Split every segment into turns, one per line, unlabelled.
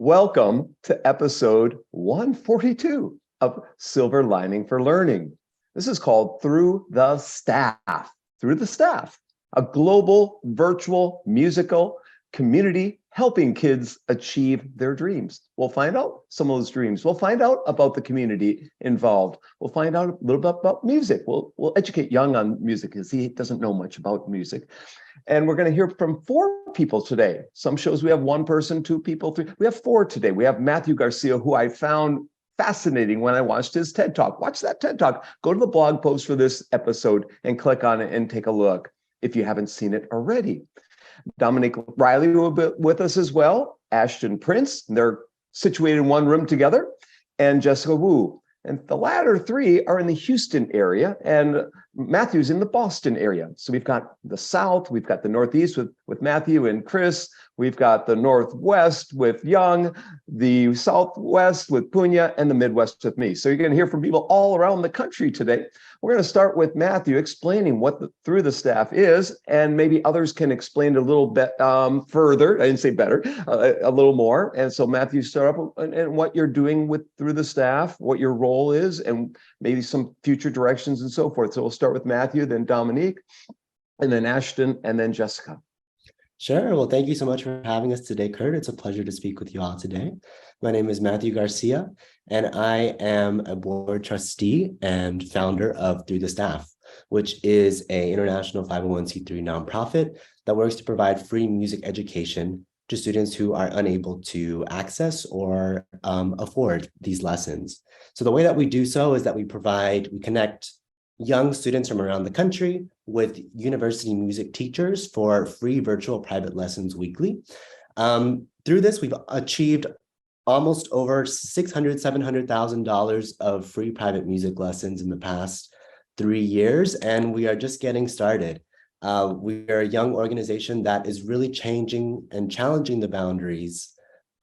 Welcome to episode 142 of Silver Lining for Learning. This is called Through the Staff. Through the Staff, a global virtual musical community helping kids achieve their dreams. We'll find out some of those dreams. We'll find out about the community involved. We'll find out a little bit about music. We'll educate Young on music because he doesn't know much about music. And we're going to hear from 4 people today. Some shows we have 1 person, 2 people, 3. We have 4 today. We have Matthew Garcia, who I found fascinating when I watched his TED Talk. Watch that TED Talk. Go to the blog post for this episode and click on it and take a look if you haven't seen it already. Domique Riley will be with us as well. Ashton Prince, they're situated in one room together, and Jessica Wu. And the latter 3 are in the Houston area, and Matthew's in the Boston area. So we've got the South, we've got the Northeast with Matthew and Chris, we've got the Northwest with Young, the Southwest with Punya, and the Midwest with me. So you're going to hear from people all around the country today. We're going to start with Matthew explaining what Through the Staff is, and maybe others can explain it a little bit further. I didn't say better, a little more. And so Matthew, start up and what you're doing with Through the Staff, what your role is, and maybe some future directions and so forth. So we'll start with Matthew, then Domique, and then Ashton, and then Jessica.
Sure. Well, thank you so much for having us today, Kurt. It's a pleasure to speak with you all today. My name is Matthew Garcia, and I am a board trustee and founder of Through the Staff, which is an international 501c3 nonprofit that works to provide free music education to students who are unable to access or afford these lessons. So the way that we do so is that we connect young students from around the country with university music teachers for free virtual private lessons weekly. Through this, we've achieved almost over $700,000 of free private music lessons in the past 3 years, and we are just getting started. We are a young organization that is really changing and challenging the boundaries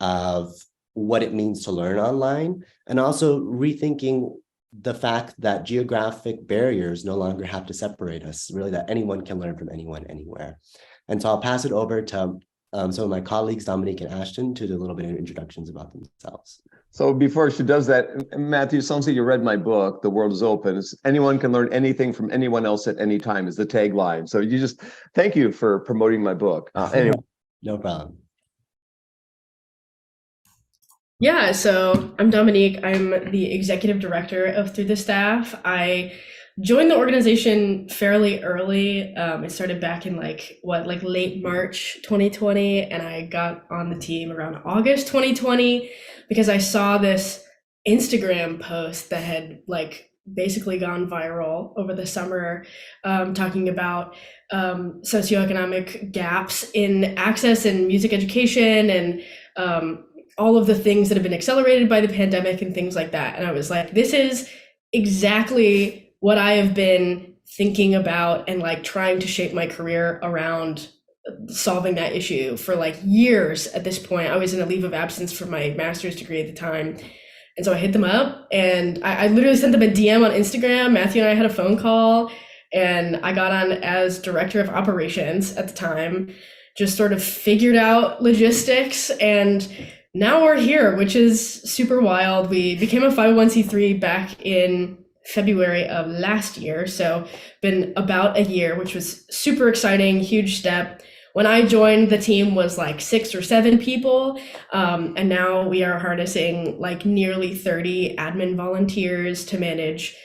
of what it means to learn online, and also rethinking the fact that geographic barriers no longer have to separate us, really that anyone can learn from anyone, anywhere. And so I'll pass it over to some of my colleagues, Domique and Ashton, to do a little bit of introductions about themselves.
So before she does that, Matthew, sounds like you read my book, The World is Open. Anyone can learn anything from anyone else at any time is the tagline. So thank you for promoting my book. Anyway.
No problem.
Yeah, so I'm Domique. I'm the executive director of Through the Staff. I joined the organization fairly early. It started back in late March 2020, and I got on the team around August 2020 because I saw this Instagram post that had basically gone viral over the summer, talking about socioeconomic gaps in access and music education and all of the things that have been accelerated by the pandemic and things like that. And I was like, this is exactly what I have been thinking about and trying to shape my career around solving that issue for years at this point. I was in a leave of absence for my master's degree at the time. And so I hit them up and I literally sent them a DM on Instagram. Matthew and I had a phone call, and I got on as director of operations at the time, just sort of figured out logistics, and now we're here, which is super wild. We became a 501c3 back in February of last year. So been about a year, which was super exciting, huge step. When I joined, the team was 6 or 7 people. And now we are harnessing nearly 30 admin volunteers to manage.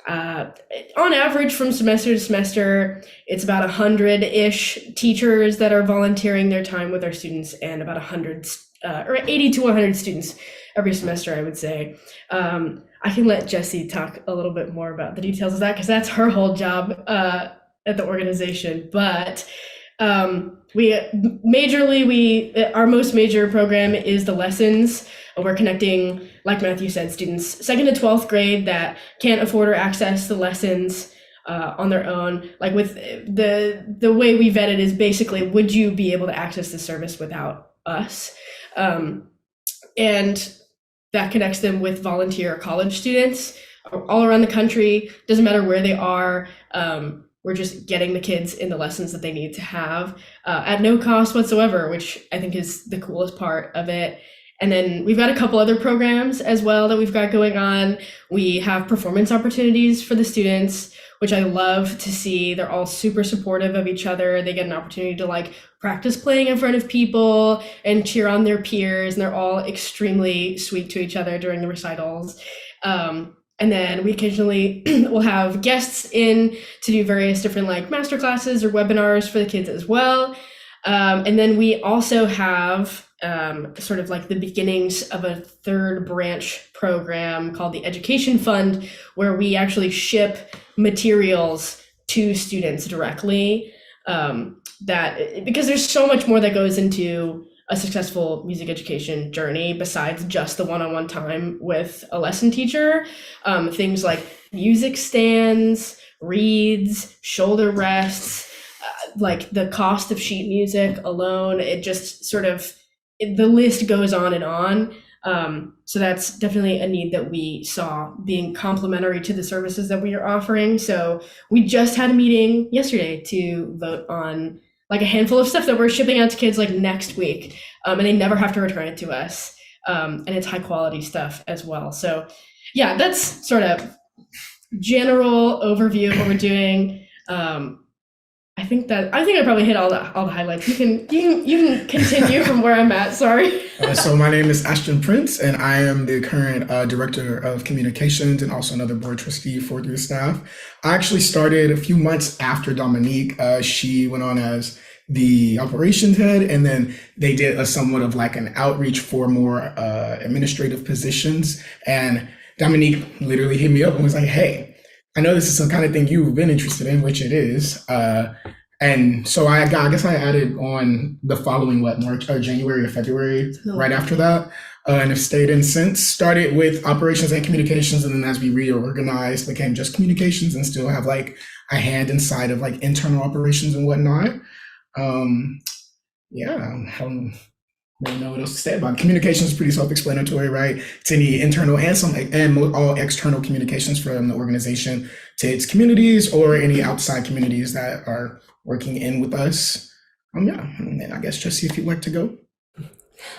On average, from semester to semester, it's about 100-ish teachers that are volunteering their time with our students, and about 100 or 80 to 100 students every semester, I would say. I can let Jessie talk a little bit more about the details of that because that's her whole job at the organization. But our most major program is the lessons. We're connecting, like Matthew said, students 2nd to 12th grade that can't afford or access the lessons on their own. With the way we vet it is basically, would you be able to access the service without us? And that connects them with volunteer college students all around the country. Doesn't matter where they are. We're just getting the kids in the lessons that they need to have at no cost whatsoever, which I think is the coolest part of it. And then we've got a couple other programs as well that we've got going on. We have performance opportunities for the students, which I love to see. They're all super supportive of each other. They get an opportunity to like practice playing in front of people and cheer on their peers. And they're all extremely sweet to each other during the recitals. And then we occasionally will have guests in to do various different like master classes or webinars for the kids as well. And then we also have sort of like the beginnings of a third branch program called the Education Fund, where we actually ship materials to students directly. Because there's so much more that goes into a successful music education journey besides just the one-on-one time with a lesson teacher. Things like music stands, reeds, shoulder rests, like the cost of sheet music alone, it just sort of, the list goes on and on. So that's definitely a need that we saw being complementary to the services that we are offering. So we just had a meeting yesterday to vote on like a handful of stuff that we're shipping out to kids like next week. And they never have to return it to us. And it's high quality stuff as well. So yeah, that's sort of general overview of what we're doing. I think I probably hit all the highlights. You can continue from where I'm at. Sorry.
So my name is Ashton Prince, and I am the current director of communications and also another board trustee for the staff. I actually started a few months after Domique. She went on as the operations head, and then they did a somewhat of like an outreach for more administrative positions. And Domique literally hit me up and was like, "Hey, I know this is some kind of thing you've been interested in," which it is. And so I guess I added on the following, March or January or February, right after that. And have stayed in since. Started with operations and communications, and then as we reorganized, became just communications, and still have like a hand inside of like internal operations and whatnot. I don't know what else to say about it. Communications is pretty self-explanatory, right? It's any internal and all external communications from the organization to its communities or any outside communities that are working in with us. And then I guess Jesse, if you'd like to go.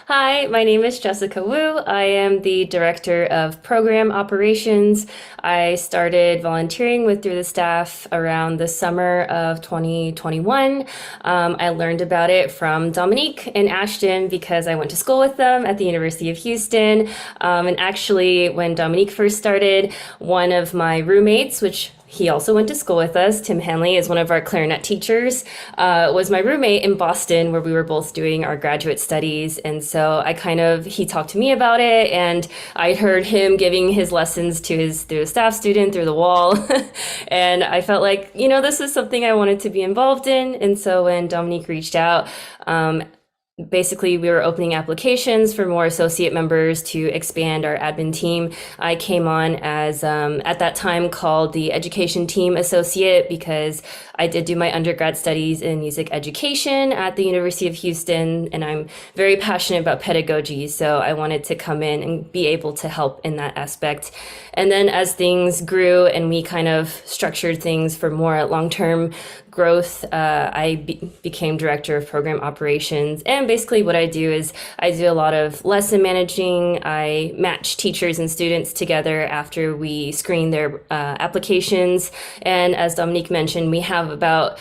Hi, my name is Jessica Wu. I am the Director of Program Operations. I started volunteering with Through the Staff around the summer of 2021. I learned about it from Domique and Ashton because I went to school with them at the University of Houston. And actually, when Domique first started, one of my roommates, which he also went to school with us, Tim Hanley is one of our clarinet teachers, was my roommate in Boston, where we were both doing our graduate studies. And so he talked to me about it, and I'd heard him giving his lessons to his Through the Staff student through the wall. And I felt like, this is something I wanted to be involved in. And so when Domique reached out, basically, we were opening applications for more associate members to expand our admin team. I came on as, at that time, called the Education Team Associate because I did do my undergrad studies in music education at the University of Houston, and I'm very passionate about pedagogy, so I wanted to come in and be able to help in that aspect. And then as things grew and we kind of structured things for more long-term growth, I became Director of Program Operations. And basically what I do is I do a lot of lesson managing. I match teachers and students together after we screen their applications. And as Domique mentioned, we have about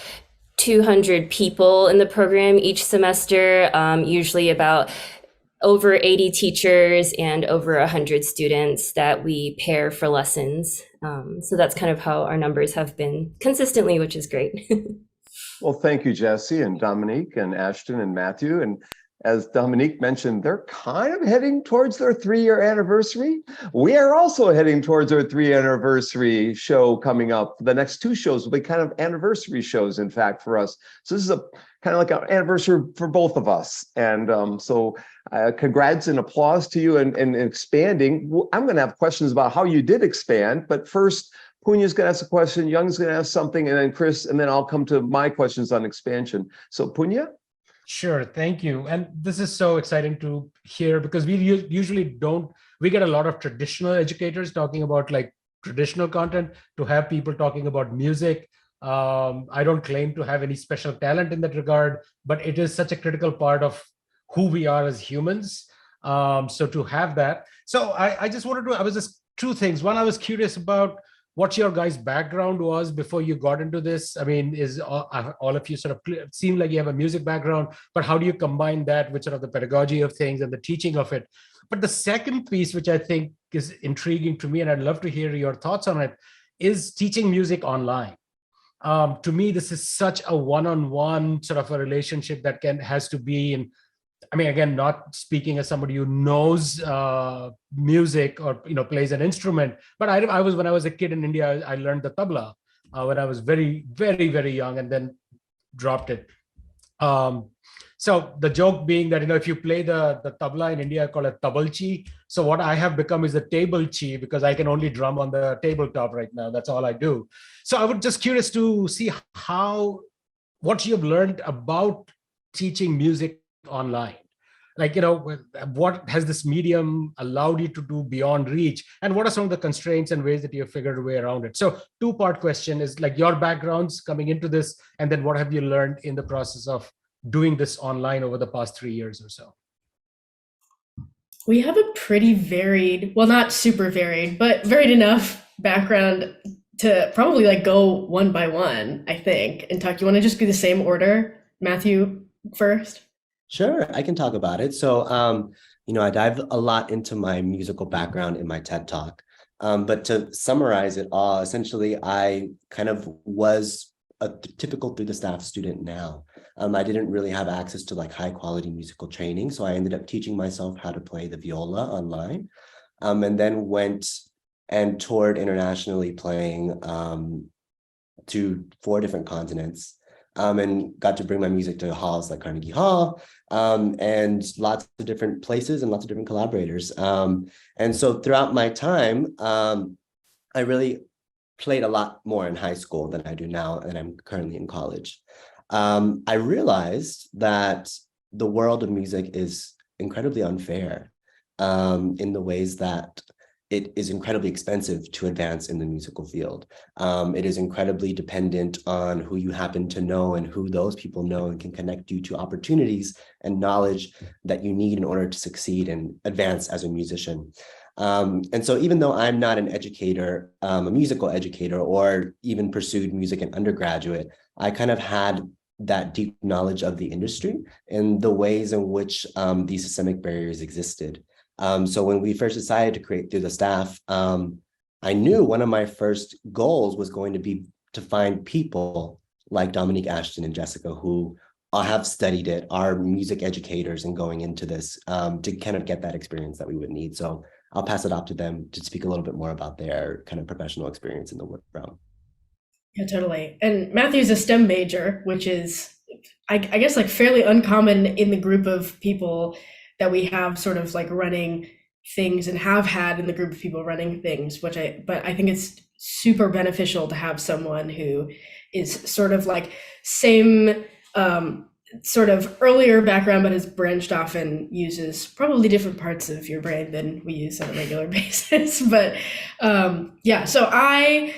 200 people in the program each semester, usually about over 80 teachers and over 100 students that we pair for lessons. So that's kind of how our numbers have been consistently, which is great.
Well, thank you, Jesse and Domique and Ashton and Matthew. And as Domique mentioned, they're kind of heading towards their 3-year anniversary. We are also heading towards our 3-year anniversary show coming up. The next 2 shows will be kind of anniversary shows, in fact, for us. So this is a kind of like an anniversary for both of us. And so congrats and applause to you and expanding. I'm going to have questions about how you did expand, but first, Punya's going to ask a question, Young's going to ask something, and then Chris, and then I'll come to my questions on expansion. So Punya?
Sure, thank you. And this is so exciting to hear because we usually we get a lot of traditional educators talking about like traditional content. To have people talking about music, I don't claim to have any special talent in that regard, but it is such a critical part of who we are as humans. So to have that, so I just wanted to, I was just two things. One, I was curious about what your guys' background was before you got into this. I mean, is all of you sort of seem like you have a music background, but how do you combine that with sort of the pedagogy of things and the teaching of it? But the second piece, which I think is intriguing to me, and I'd love to hear your thoughts on it, is teaching music online. To me, this is such a one-on-one sort of a relationship that has to be in, I mean, again, not speaking as somebody who knows music or plays an instrument, but I was, when I was a kid in India, I learned the tabla when I was very, very, very young, and then dropped it. So the joke being that if you play the tabla in India, I call it tabalchi. So what I have become is a table chi, because I can only drum on the tabletop right now. That's all I do. So I was just curious to see what you've learned about teaching music online. Like, what has this medium allowed you to do beyond reach? And what are some of the constraints and ways that you have figured a way around it? So two-part question is like your backgrounds coming into this, and then what have you learned in the process of doing this online over the past 3 years or so?
We have a pretty varied, well, not super varied, but varied enough background to probably like go one by one, I think. And talk, you want to just do the same order? Matthew first?
Sure, I can talk about it. So, I dive a lot into my musical background in my TED Talk. But to summarize it all, essentially, I kind of was a typical through the staff student now. I didn't really have access to like high quality musical training. So I ended up teaching myself how to play the viola online, and then went and toured internationally playing to 4 different continents, and got to bring my music to halls like Carnegie Hall, and lots of different places and lots of different collaborators. And so throughout my time, I really played a lot more in high school than I do now, and I'm currently in college. I realized that the world of music is incredibly unfair in the ways that it is incredibly expensive to advance in the musical field. It is incredibly dependent on who you happen to know and who those people know, and can connect you to opportunities and knowledge that you need in order to succeed and advance as a musician. And so even though I'm not an educator, a musical educator, or even pursued music in undergraduate, I kind of had that deep knowledge of the industry and the ways in which these systemic barriers existed. So when we first decided to create Through the Staff, I knew one of my first goals was going to be to find people like Domique, Ashton, and Jessica who have studied it, are music educators, and going into this to kind of get that experience that we would need. So I'll pass it off to them to speak a little bit more about their kind of professional experience in the work realm.
Yeah, totally. And Matthew's a STEM major, which is, I guess, like fairly uncommon in the group of people that we have sort of like running things and have had in the group of people running things, but I think it's super beneficial to have someone who is sort of like same sort of earlier background, but has branched off and uses probably different parts of your brain than we use on a regular basis. But yeah, so I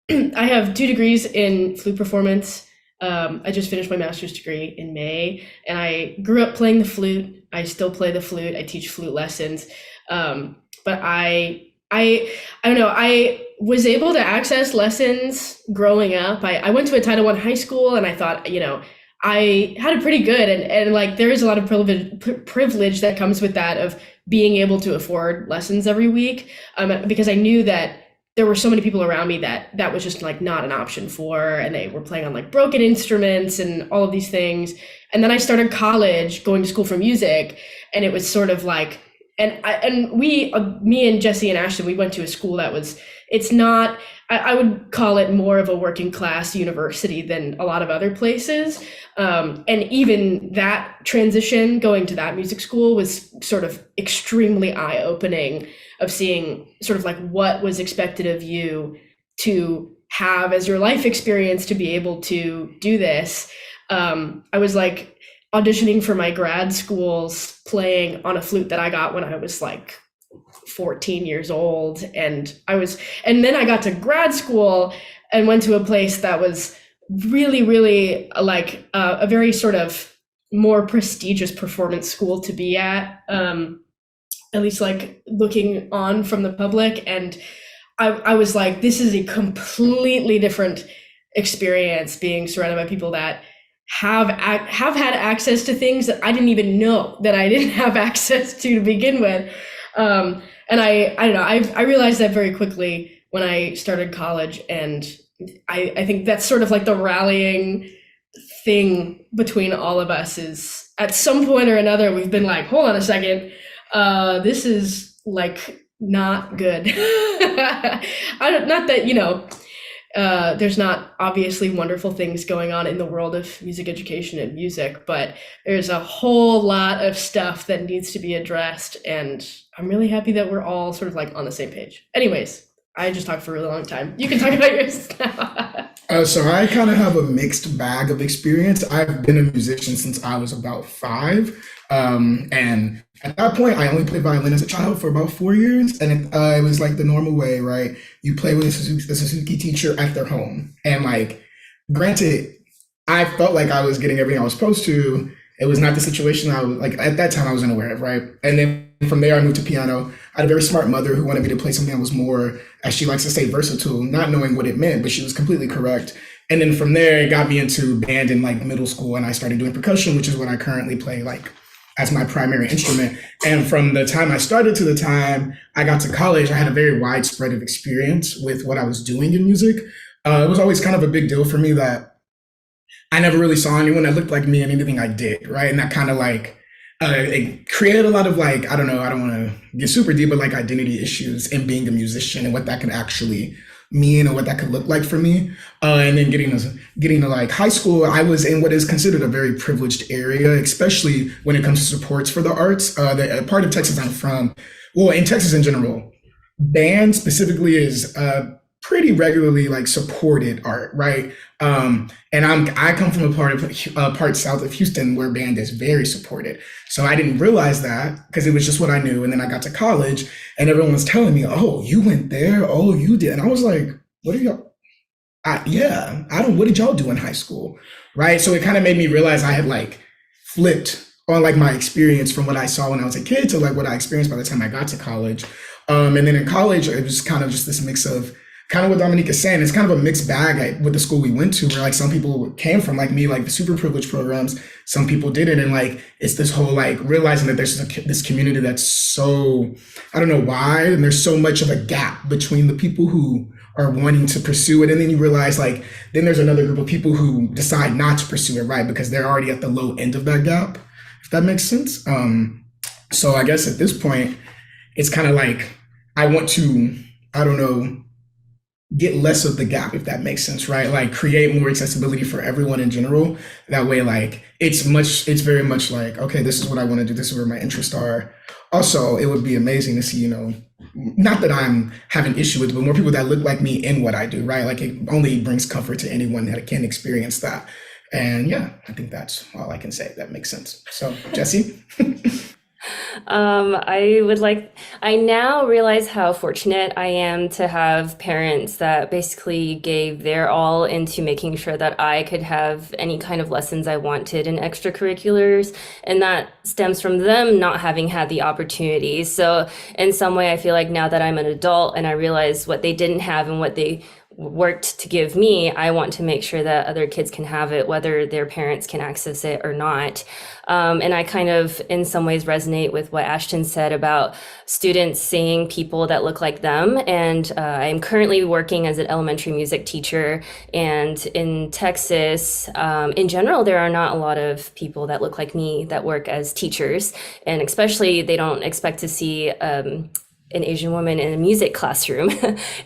have 2 degrees in flute performance. I just finished my master's degree in May, and I grew up playing the flute. I still play the flute. I teach flute lessons. But I don't know, I was able to access lessons growing up. I went to a Title I high school, and I thought, I had it pretty good. And like, there is a lot of privilege that comes with that, of being able to afford lessons every week. Because I knew that there were so many people around me that was just like not an option for, and they were playing on like broken instruments and all of these things. And then I started college, going to school for music, and it was sort of like, me and Jesse and Ashton, we went to a school that was, it's not, I would call it more of a working class university than a lot of other places. And even that transition, going to that music school, was sort of extremely eye-opening, of seeing sort of like what was expected of you to have as your life experience to be able to do this. I was like auditioning for my grad schools, playing on a flute that I got when I was like 14 years old. And then I got to grad school and went to a place that was really, really like a very sort of more prestigious performance school to be at. at least like looking on from the public. And I was like, this is a completely different experience being surrounded by people that have had access to things that I didn't even know that I didn't have access to begin with. And I don't know, I realized that very quickly when I started college. And I think that's sort of like the rallying thing between all of us is at some point or another, we've been like, hold on a second, this is like not good. Not that, you know, there's not obviously wonderful things going on in the world of music education and music, but there's a whole lot of stuff that needs to be addressed. And I'm really happy that we're all sort of like on the same page. Anyways, I just talked for a really long time. You can talk about yours now.
So I kind of have a mixed bag of experience. I've been a musician since I was about 5. And at that point, I only played violin as a child for about 4 years. And it was like the normal way, right? You play with the Suzuki teacher at their home. And like, granted, I felt like I was getting everything I was supposed to. It was not the situation I was like, at that time I wasn't aware of, right? And then from there, I moved to piano. I had a very smart mother who wanted me to play something that was more, as she likes to say, versatile, not knowing what it meant, but she was completely correct. And then from there, it got me into band in like middle school, and I started doing percussion, which is what I currently play like as my primary instrument. And from the time I started to the time I got to college, I had a very widespread of experience with what I was doing in music. It was always kind of a big deal for me that I never really saw anyone that looked like me in anything I did, right? And that kind of like, it created a lot of like, I don't know, I don't want to get super deep, but like identity issues in being a musician and what that can actually mean and what that could look like for me. And then getting to like high school, I was in what is considered a very privileged area, especially when it comes to supports for the arts. The part of Texas I'm from, well, in Texas in general, band specifically is pretty regularly like supported art, right? And I come from a part south of Houston where band is very supported. So I didn't realize that because it was just what I knew. And then I got to college and everyone was telling me, oh, you went there. Oh, you did. And I was like, what are y'all? What did y'all do in high school? Right. So it kind of made me realize I had like flipped on like my experience from what I saw when I was a kid to like what I experienced by the time I got to college. And then in college, it was kind of just this mix of kind of what Domique is saying. It's kind of a mixed bag with the school we went to, where like some people came from like me, like the super privileged programs, some people didn't. And like, it's this whole like realizing that there's this community that's so, I don't know why, and there's so much of a gap between the people who are wanting to pursue it. And then you realize like, then there's another group of people who decide not to pursue it, right? Because they're already at the low end of that gap, if that makes sense. So I guess at this point, it's kind of like, I want to, I don't know, get less of the gap, if that makes sense, right? Like create more accessibility for everyone in general. That way, like it's very much like, okay, this is what I want to do. This is where my interests are. Also, it would be amazing to see, you know, not that I'm having issue with, but more people that look like me in what I do, right? Like it only brings comfort to anyone that can experience that. And yeah, I think that's all I can say. If that makes sense. So Jesse?
I now realize how fortunate I am to have parents that basically gave their all into making sure that I could have any kind of lessons I wanted in extracurriculars. And that stems from them not having had the opportunity. So in some way, I feel like now that I'm an adult and I realize what they didn't have and what they worked to give me, I want to make sure that other kids can have it, whether their parents can access it or not. And I kind of, in some ways, resonate with what Ashton said about students seeing people that look like them. And I'm currently working as an elementary music teacher. And in Texas, in general, there are not a lot of people that look like me that work as teachers. And especially, they don't expect to see an Asian woman in a music classroom.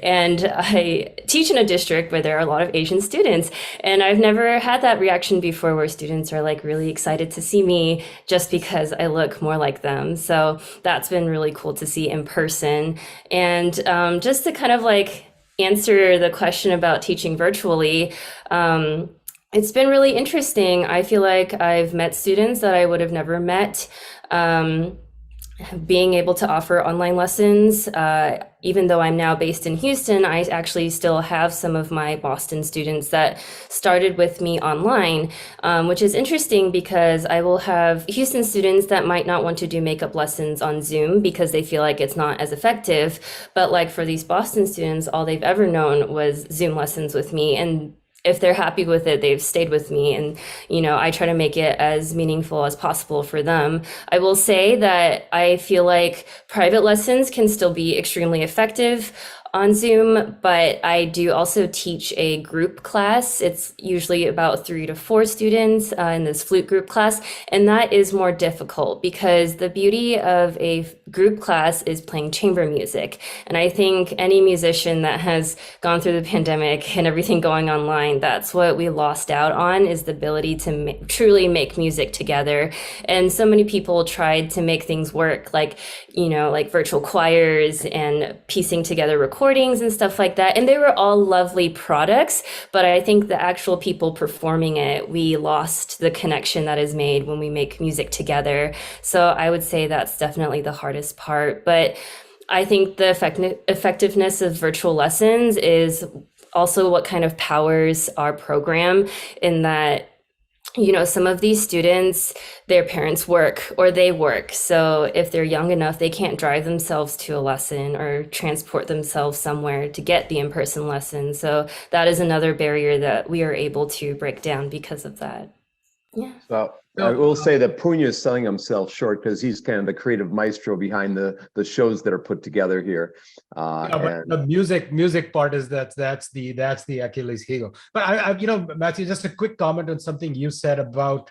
And I teach in a district where there are a lot of Asian students. And I've never had that reaction before where students are like really excited to see me just because I look more like them. So that's been really cool to see in person. And just to kind of like answer the question about teaching virtually, it's been really interesting. I feel like I've met students that I would have never met. Being able to offer online lessons, even though I'm now based in Houston, I actually still have some of my Boston students that started with me online, which is interesting because I will have Houston students that might not want to do makeup lessons on Zoom because they feel like it's not as effective. But like for these Boston students, all they've ever known was Zoom lessons with me. And if they're happy with it, they've stayed with me. And, I try to make it as meaningful as possible for them. I will say that I feel like private lessons can still be extremely effective on Zoom, but I do also teach a group class. It's usually about 3 to 4 students in this flute group class, and that is more difficult because the beauty of a group class is playing chamber music. And I think any musician that has gone through the pandemic and everything going online, that's what we lost out on, is the ability to truly make music together. And so many people tried to make things work, like virtual choirs and piecing together recordings and stuff like that. And they were all lovely products, but I think the actual people performing it, we lost the connection that is made when we make music together. So I would say that's definitely the hardest part. But I think the effectiveness of virtual lessons is also what kind of powers our program, in that some of these students, their parents work or they work. So if they're young enough, they can't drive themselves to a lesson or transport themselves somewhere to get the in-person lesson. So that is another barrier that we are able to break down because of that. Yeah.
Well, I will say that Punya is selling himself short because he's kind of the creative maestro behind the shows that are put together here.
But the music part is that's the Achilles heel. But I Matthew, just a quick comment on something you said about,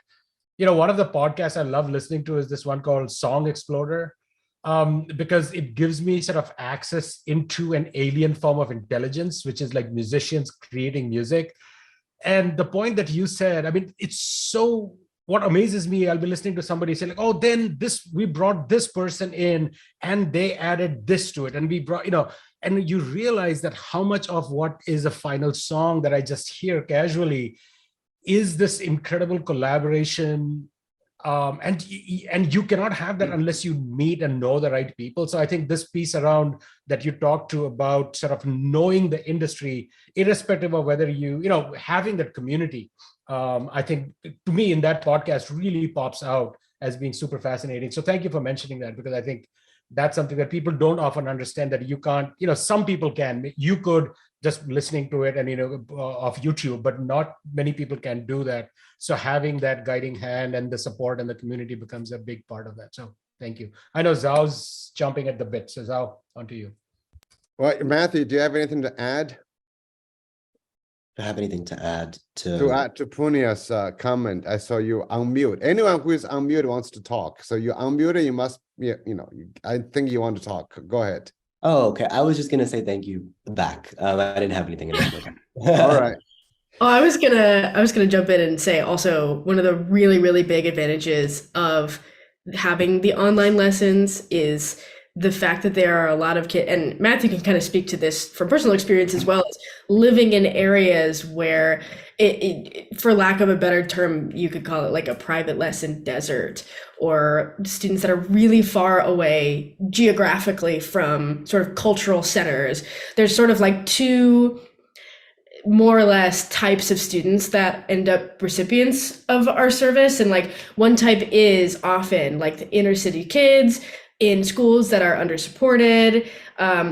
one of the podcasts I love listening to is this one called Song Exploder, because it gives me sort of access into an alien form of intelligence, which is like musicians creating music. And the point that you said, I mean, it's so, what amazes me, I'll be listening to somebody say like, oh, then we brought this person in and they added this to it. And we brought, and you realize that how much of what is a final song that I just hear casually is this incredible collaboration. And you cannot have that unless you meet and know the right people. So I think this piece around that you talked to about sort of knowing the industry, irrespective of whether having that community, I think to me in that podcast really pops out as being super fascinating. So thank you for mentioning that, because I think that's something that people don't often understand, that you can't, some people can, you could just listening to it and, off YouTube, but not many people can do that. So having that guiding hand and the support and the community becomes a big part of that. So thank you. I know Zhao's jumping at the bit. So Zhao, on to you.
Well, Matthew, do you have anything to add?
Do I have anything to add to
Punya's comment? I saw you unmute. Anyone who is unmuted wants to talk. So you're unmuted, you must, I think you want to talk. Go ahead.
Oh, okay. I was just gonna say thank you back. I didn't have anything additional.
All right.
Oh, I was gonna jump in and say also one of the really, really big advantages of having the online lessons is the fact that there are a lot of kids, and Matthew can kind of speak to this from personal experience as well, as living in areas where it, for lack of a better term, you could call it like a private lesson desert, or students that are really far away geographically from sort of cultural centers. There's sort of like two more or less types of students that end up recipients of our service. And like one type is often like the inner city kids in schools that are under-supported.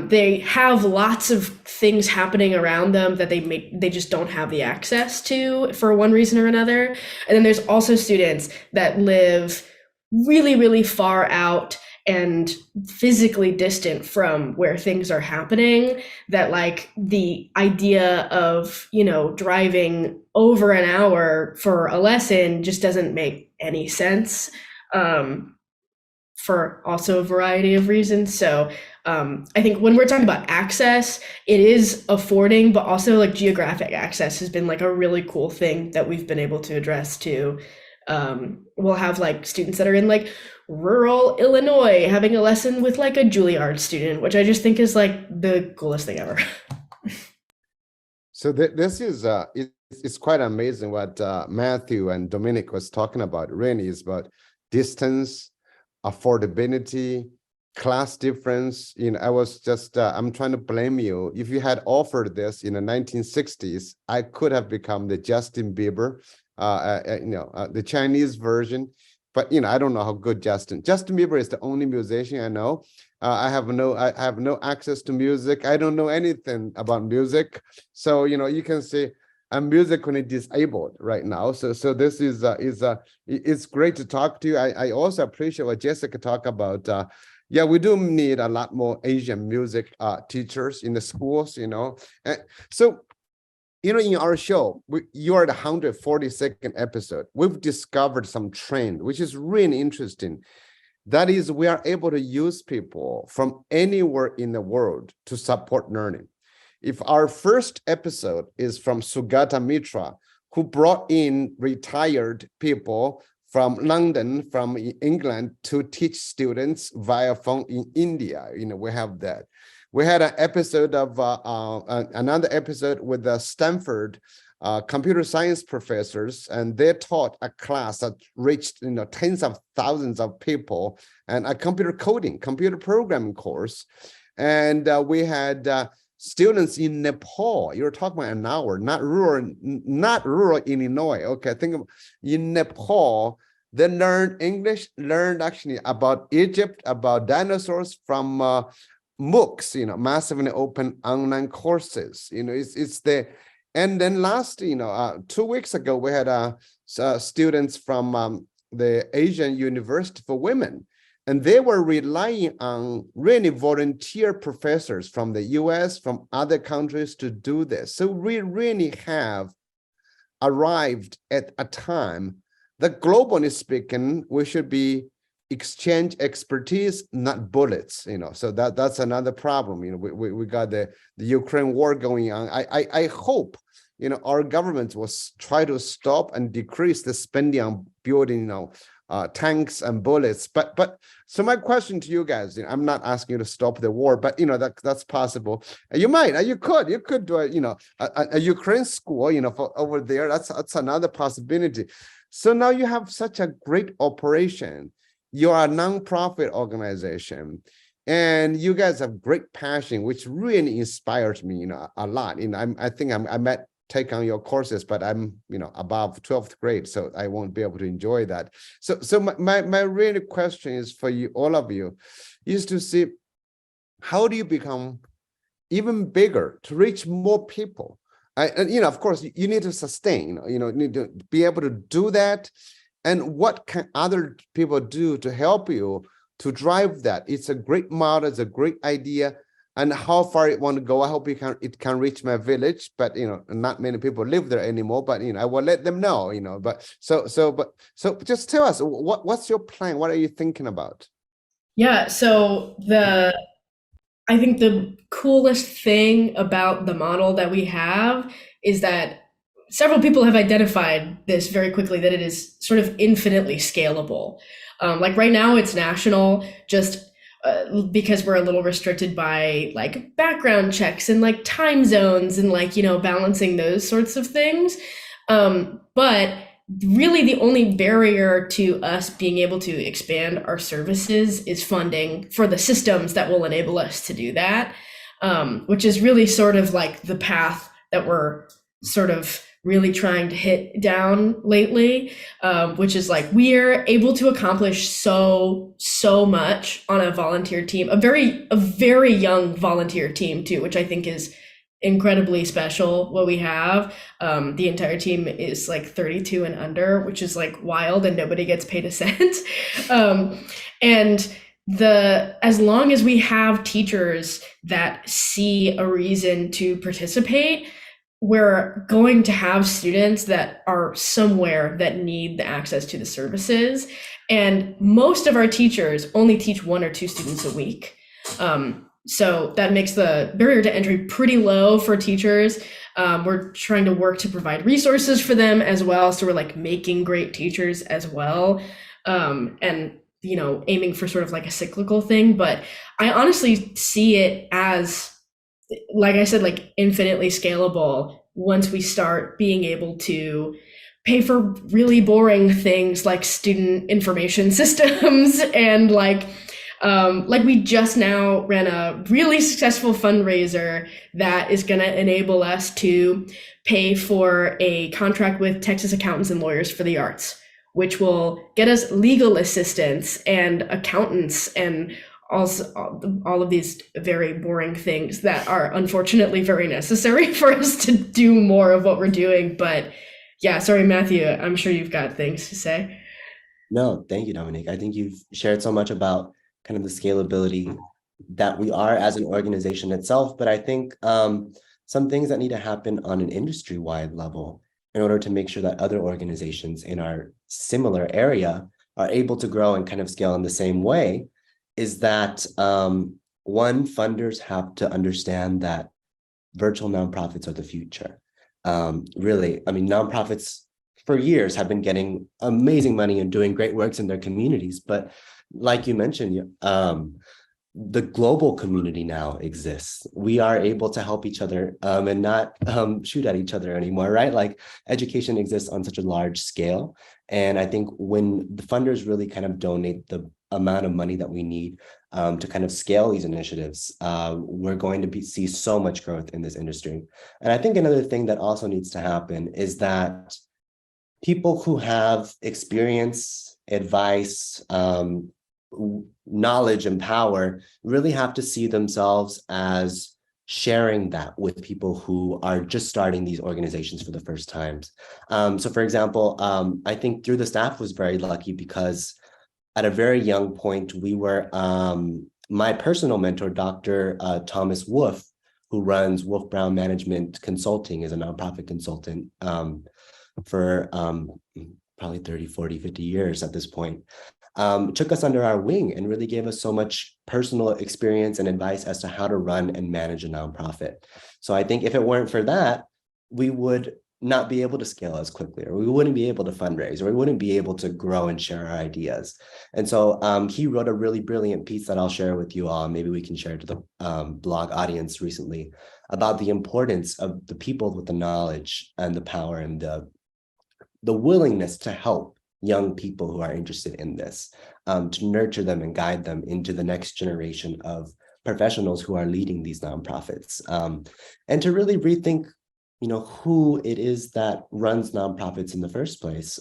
They have lots of things happening around them that they just don't have the access to for one reason or another. And then there's also students that live really, really far out and physically distant from where things are happening, that like the idea of, driving over an hour for a lesson just doesn't make any sense. For also a variety of reasons. So I think when we're talking about access, it is affording, but also like geographic access has been like a really cool thing that we've been able to address too. We'll have like students that are in like rural Illinois having a lesson with like a Juilliard student, which I just think is like the coolest thing ever.
So this is it's quite amazing what Matthew and Domique was talking about. Really, is about distance, affordability, class difference. I was just, I'm trying to blame you. If you had offered this in the 1960s, I could have become the Justin Bieber, the Chinese version. But, I don't know how good Justin Bieber is the only musician I know. I have no access to music. I don't know anything about music. So, you can say I'm musically disabled right now. So this is it's great to talk to you. I also appreciate what Jessica talked about. Yeah, we do need a lot more Asian music teachers in the schools, And so, in our show, you are the 142nd episode. We've discovered some trend, which is really interesting. That is, we are able to use people from anywhere in the world to support learning. If our first episode is from Sugata Mitra, who brought in retired people from London, from England, to teach students via phone in India. We have that. We had an episode of another episode with the Stanford computer science professors, and they taught a class that reached tens of thousands of people, and a computer programming course. And we had students in Nepal. You're talking about an hour, not rural Illinois. Okay, think of in Nepal, they learned English, learned actually about Egypt, about dinosaurs from MOOCs, massively open online courses. It's the, and then last, 2 weeks ago, we had students from the Asian University for Women. And they were relying on really volunteer professors from the US, from other countries to do this. So we really have arrived at a time that, globally speaking, we should be exchange expertise, not bullets. So that's another problem. We got the Ukraine war going on. I hope our government will try to stop and decrease the spending on building tanks and bullets. But so my question to you guys, I'm not asking you to stop the war, but that's possible. You could do a Ukraine school, for over there. That's another possibility. So now you have such a great operation. You are a nonprofit organization, and you guys have great passion, which really inspires me, a lot. I think I might take on your courses, but I'm, above 12th grade, so I won't be able to enjoy that. So my really question is for you, all of you, is to see, how do you become even bigger to reach more people? Of course, you need to sustain, you need to be able to do that. And what can other people do to help you to drive that? It's a great model, it's a great idea. And how far it want to go, I hope it can reach my village, but not many people live there anymore. But I will let them know. But so just tell us, what's your plan? What are you thinking about?
Yeah, so I think the coolest thing about the model that we have is that several people have identified this very quickly, that it is sort of infinitely scalable. Like right now it's national, just because we're a little restricted by like background checks and like time zones and like, balancing those sorts of things. But really the only barrier to us being able to expand our services is funding for the systems that will enable us to do that, which is really sort of like the path that we're sort of really trying to hit down lately, which is like we're able to accomplish so much on a volunteer team, a very young volunteer team too, which I think is incredibly special what we have. The entire team is like 32 and under, which is like wild, and nobody gets paid a cent. And as long as we have teachers that see a reason to participate, we're going to have students that are somewhere that need the access to the services. And most of our teachers only teach 1 or 2 students a week. So that makes the barrier to entry pretty low for teachers. We're trying to work to provide resources for them as well. So we're like making great teachers as well. And aiming for sort of like a cyclical thing. But I honestly see it as, like I said, like infinitely scalable once we start being able to pay for really boring things like student information systems and like Like we just now ran a really successful fundraiser that is going to enable us to pay for a contract with Texas Accountants and Lawyers for the Arts, which will get us legal assistance and accountants and also all of these very boring things that are unfortunately very necessary for us to do more of what we're doing. But yeah, sorry, Matthew, I'm sure you've got things to say.
No, thank you, Domique. I think you've shared so much about kind of the scalability that we are as an organization itself, but I think some things that need to happen on an industry-wide level in order to make sure that other organizations in our similar area are able to grow and kind of scale in the same way is that one, funders have to understand that virtual nonprofits are the future. Really, I mean, nonprofits for years have been getting amazing money and doing great works in their communities. But like you mentioned, the global community now exists. We are able to help each other and not shoot at each other anymore, right? Like education exists on such a large scale. And I think when the funders really kind of donate the amount of money that we need to kind of scale these initiatives, we're going to see so much growth in this industry. And I think another thing that also needs to happen is that people who have experience, advice, knowledge, and power really have to see themselves as sharing that with people who are just starting these organizations for the first times. So for example, I think Through the Staff was very lucky because at a very young point, we were, my personal mentor, Dr. Thomas Wolf, who runs Wolf Brown Management Consulting, is a nonprofit consultant for probably 30, 40, 50 years at this point, took us under our wing and really gave us so much personal experience and advice as to how to run and manage a nonprofit. So I think if it weren't for that, we would not be able to scale as quickly, or we wouldn't be able to fundraise, or we wouldn't be able to grow and share our ideas. And so he wrote a really brilliant piece that I'll share with you all. Maybe we can share it to the blog audience recently about the importance of the people with the knowledge and the power and the willingness to help young people who are interested in this, to nurture them and guide them into the next generation of professionals who are leading these nonprofits, and to really rethink, who it is that runs nonprofits in the first place,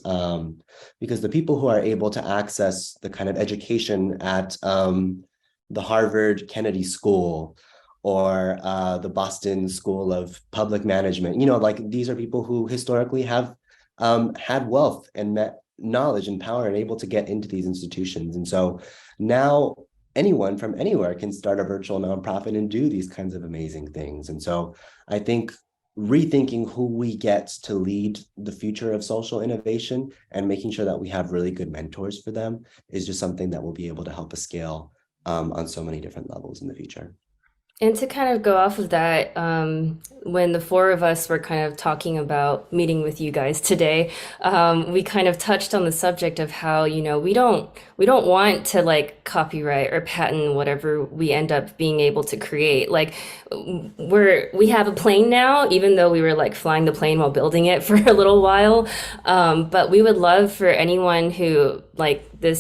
because the people who are able to access the kind of education at the Harvard Kennedy School or the Boston School of Public Management, like these are people who historically have had wealth and knowledge and power and able to get into these institutions. And so now anyone from anywhere can start a virtual nonprofit and do these kinds of amazing things. And so I think rethinking who we get to lead the future of social innovation and making sure that we have really good mentors for them is just something that will be able to help us scale on so many different levels in the future.
And to kind of go off of that, when the four of us were kind of talking about meeting with you guys today, we kind of touched on the subject of how, we don't want to like copyright or patent whatever we end up being able to create. Like we have a plane now, even though we were like flying the plane while building it for a little while. But we would love for anyone who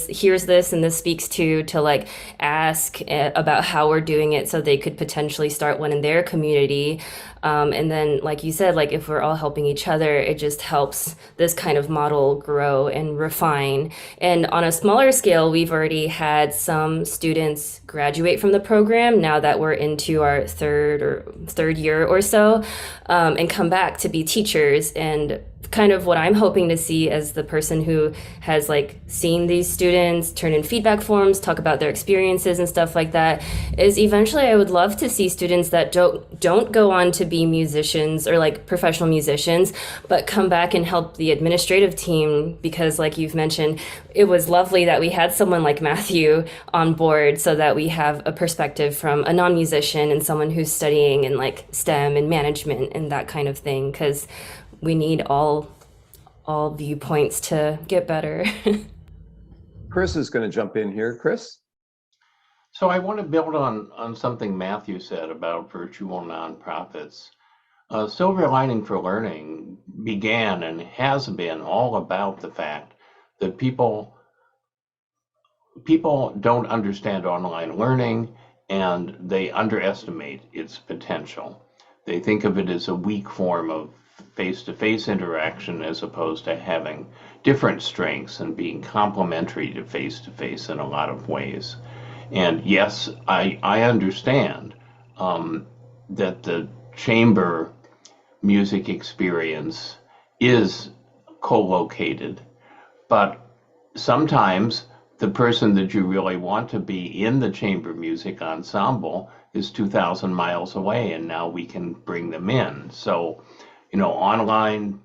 hears this and this speaks to like ask about how we're doing it so they could potentially start one in their community. And then, like you said, like if we're all helping each other, it just helps this kind of model grow and refine. And on a smaller scale, we've already had some students graduate from the program now that we're into our third year or so, and come back to be teachers. And kind of what I'm hoping to see as the person who has like seen these students turn in feedback forms, talk about their experiences and stuff like that, is eventually I would love to see students that don't go on to be musicians or like professional musicians, but come back and help the administrative team, because like you've mentioned, it was lovely that we had someone like Matthew on board so that we have a perspective from a non-musician and someone who's studying in like STEM and management and that kind of thing, because we need all viewpoints to get better.
Chris is going to jump in here. Chris?
So I want to build on something Matthew said about virtual nonprofits. Silver Lining for Learning began and has been all about the fact that people people don't understand online learning, and they underestimate its potential. They think of it as a weak form of face-to-face interaction as opposed to having different strengths and being complementary to face-to-face in a lot of ways. And yes, I understand that the chamber music experience is co-located, but sometimes the person that you really want to be in the chamber music ensemble is 2,000 miles away, and now we can bring them in. So, online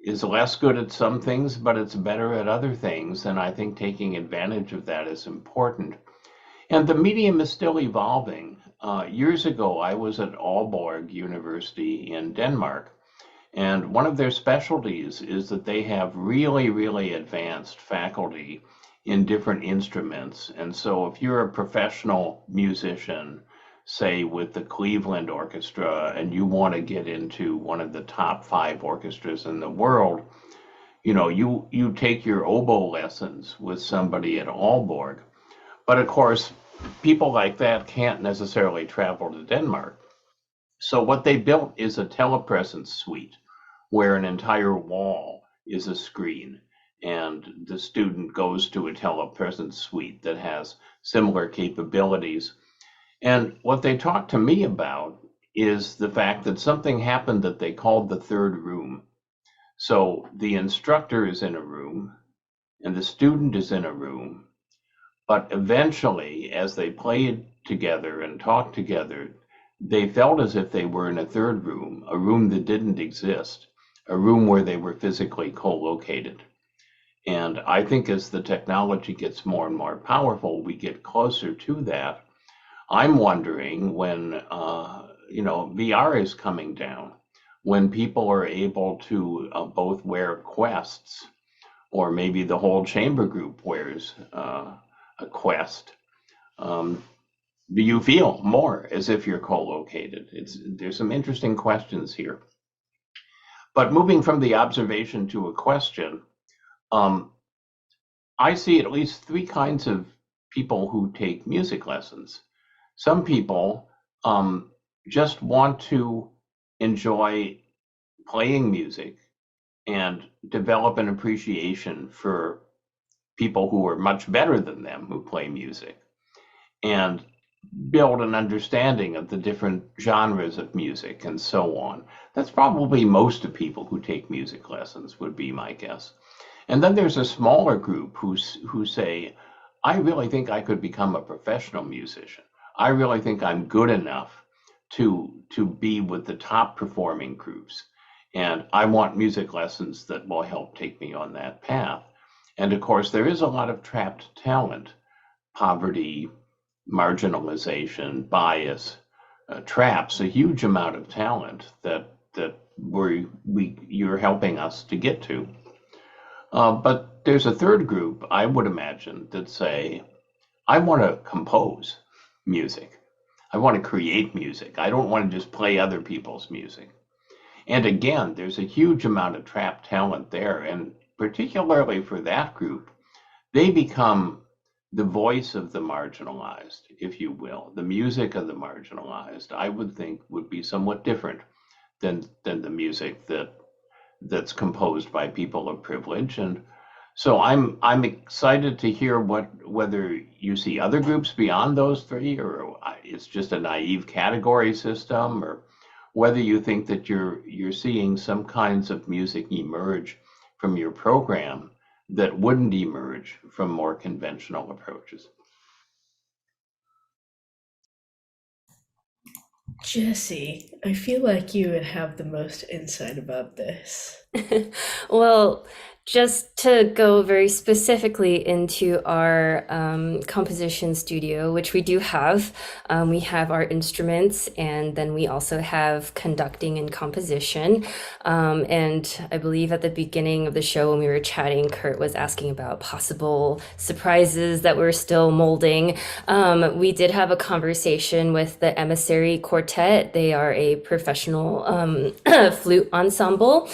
is less good at some things, but it's better at other things, and I think taking advantage of that is important. And the medium is still evolving. Years ago, I was at Aalborg University in Denmark, and one of their specialties is that they have really, really advanced faculty in different instruments. And so if you're a professional musician, say with the Cleveland Orchestra, and you want to get into one of the top 5 orchestras in the world, you take your oboe lessons with somebody at Aalborg. But of course, people like that can't necessarily travel to Denmark. So what they built is a telepresence suite where an entire wall is a screen, and the student goes to a telepresence suite that has similar capabilities. And what they talked to me about is the fact that something happened that they called the third room. So the instructor is in a room and the student is in a room, but eventually, as they played together and talked together, they felt as if they were in a third room, a room that didn't exist, a room where they were physically co-located. And I think as the technology gets more and more powerful, we get closer to that. I'm wondering when, VR is coming down, when people are able to both wear quests, or maybe the whole chamber group wears a quest. Do you feel more as if you're co-located? There's some interesting questions here. But moving from the observation to a question, I see at least 3 kinds of people who take music lessons. Some people just want to enjoy playing music and develop an appreciation for people who are much better than them who play music, and build an understanding of the different genres of music and so on. That's probably most of people who take music lessons, would be my guess. And then there's a smaller group who say, I really think I could become a professional musician. I really think I'm good enough to be with the top performing groups. And I want music lessons that will help take me on that path. And of course, there is a lot of trapped talent, poverty, marginalization, bias, traps a huge amount of talent that you're helping us to get to. But there's a third group, I would imagine, that say, I want to compose music. I want to create music. I don't want to just play other people's music. And again, there's a huge amount of trapped talent there. And particularly for that group, they become the voice of the marginalized, if you will. The music of the marginalized, I would think, would be somewhat different than the music that's composed by people of privilege. And so I'm excited to hear whether you see other groups beyond those 3, or it's just a naive category system, or whether you think that you're seeing some kinds of music emerge from your program that wouldn't emerge from more conventional approaches.
Jesse, I feel like you would have the most insight about this.
Well, just to go very specifically into our composition studio, which we do have. We have our instruments, and then we also have conducting and composition. And I believe at the beginning of the show when we were chatting, Kurt was asking about possible surprises that we're still molding. We did have a conversation with the Emissary Quartet. They are a professional flute ensemble